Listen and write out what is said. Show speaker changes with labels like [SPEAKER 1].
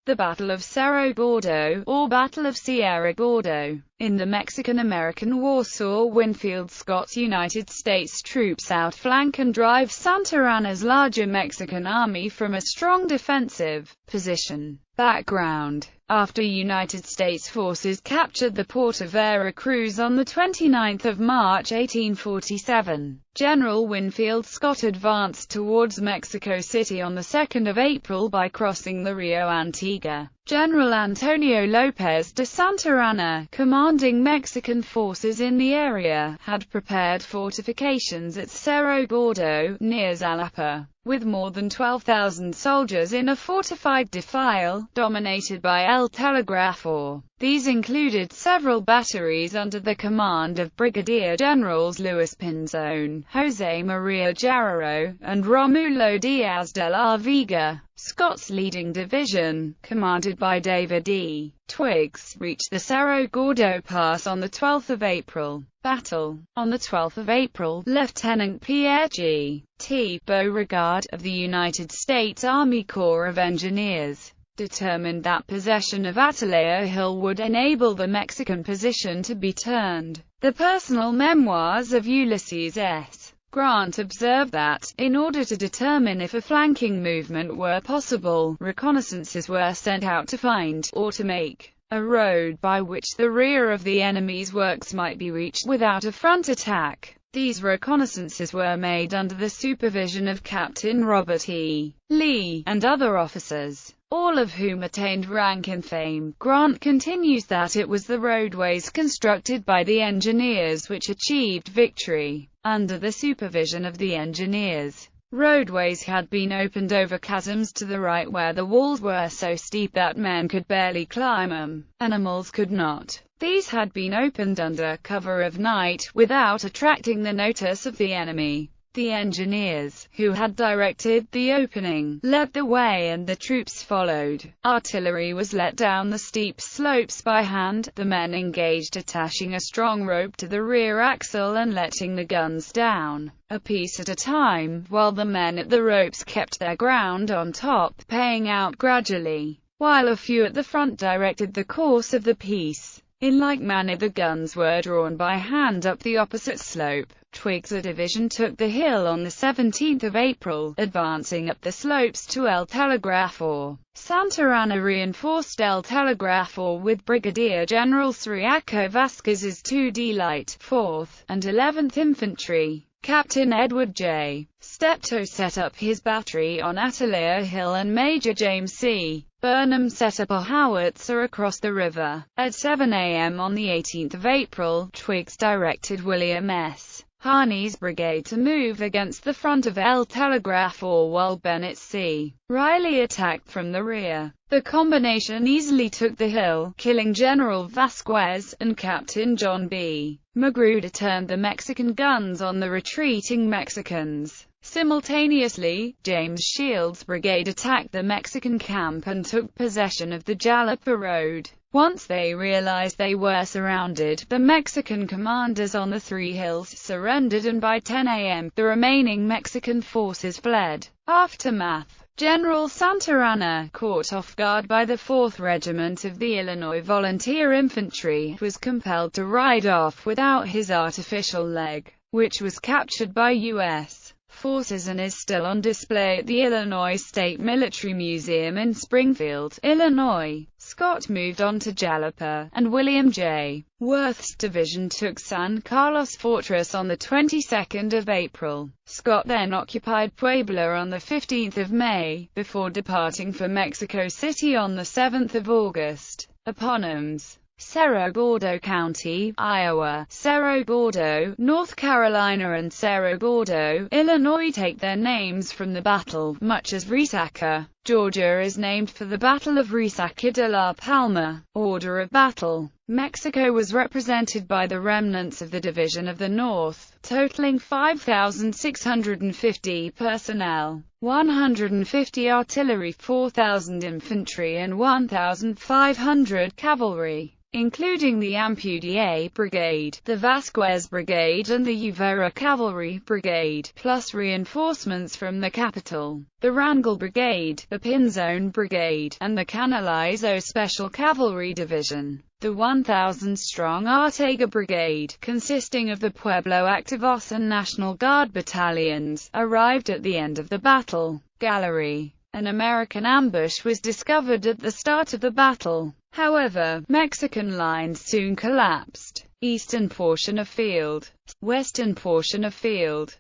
[SPEAKER 1] The Battle of Cerro Gordo, or Battle of Sierra Gordo. In the Mexican-American War, saw Winfield Scott's United States troops outflank and drive Santa Anna's larger Mexican army from a strong defensive position. Background: after United States forces captured the port of Veracruz on 29 March 1847, General Winfield Scott advanced towards Mexico City on 2 April by crossing the Rio Antigua. General Antonio López de Santa Anna, commanding Mexican forces in the area, had prepared fortifications at Cerro Gordo, near Jalapa, with more than 12,000 soldiers in a fortified defile, dominated by El Telegrafo. These included several batteries under the command of Brigadier Generals Luis Pinzón, José María Jarrero, and Rómulo Díaz de la Vega. Scott's leading division, commanded by David E. Twiggs, reached the Cerro Gordo Pass on 12 April. Battle. On 12 April, Lieutenant Pierre G. T. Beauregard, of the United States Army Corps of Engineers, determined that possession of Atalaya Hill would enable the Mexican position to be turned. The personal memoirs of Ulysses S. Grant observed that, in order to determine if a flanking movement were possible, reconnaissances were sent out to find, or to make, a road by which the rear of the enemy's works might be reached without a front attack. These reconnaissances were made under the supervision of Captain Robert E. Lee, and other officers, all of whom attained rank and fame. Grant continues that it was the roadways constructed by the engineers which achieved victory. Under the supervision of the engineers, roadways had been opened over chasms to the right where the walls were so steep that men could barely climb them. Animals could not. These had been opened under cover of night, without attracting the notice of the enemy. The engineers, who had directed the opening, led the way and the troops followed. Artillery was let down the steep slopes by hand, the men engaged attaching a strong rope to the rear axle and letting the guns down, a piece at a time, while the men at the ropes kept their ground on top, paying out gradually, while a few at the front directed the course of the piece. In like manner the guns were drawn by hand up the opposite slope. Twiggs' division took the hill on 17 April, advancing up the slopes to El Telegrafo. Santa Anna reinforced El Telegrafo with Brigadier General Ciriaco Vasquez's 2D Light, 4th, and 11th Infantry. Captain Edward J. Steptoe set up his battery on Atalaya Hill and Major James C. Burnham set up a howitzer across the river. At 7 a.m. on 18 April, Twiggs directed William S. Harney's brigade to move against the front of El Telegrafo while Bennett C. Riley attacked from the rear. The combination easily took the hill, killing General Vasquez, and Captain John B. Magruder turned the Mexican guns on the retreating Mexicans. Simultaneously, James Shields' brigade attacked the Mexican camp and took possession of the Jalapa Road. Once they realized they were surrounded, the Mexican commanders on the three hills surrendered and by 10 a.m., the remaining Mexican forces fled. Aftermath: General Santa Anna, caught off guard by the 4th Regiment of the Illinois Volunteer Infantry, was compelled to ride off without his artificial leg, which was captured by U.S. forces and is still on display at the Illinois State Military Museum in Springfield, Illinois. Scott moved on to Jalapa, and William J. Worth's division took San Carlos Fortress on the 22nd of April. Scott then occupied Puebla on the 15th of May, before departing for Mexico City on the 7th of August. Eponyms: Cerro Gordo County, Iowa, Cerro Gordo, North Carolina and Cerro Gordo, Illinois take their names from the battle, much as Resaca, Georgia is named for the Battle of Resaca de la Palma. Order of battle: Mexico was represented by the remnants of the Division of the North, totaling 5,650 personnel, 150 artillery, 4,000 infantry and 1,500 cavalry. including the Ampudia Brigade, the Vasquez Brigade and the Uvera Cavalry Brigade, plus reinforcements from the capital, the Rangel Brigade, the Pinzon Brigade, and the Canalizo Special Cavalry Division. The 1,000-strong Arteaga Brigade, consisting of the Pueblo Activos and National Guard battalions, arrived at the end of the battle gallery. An American ambush was discovered at the start of the battle. However, Mexican lines soon collapsed. Eastern portion of field. Western portion of field.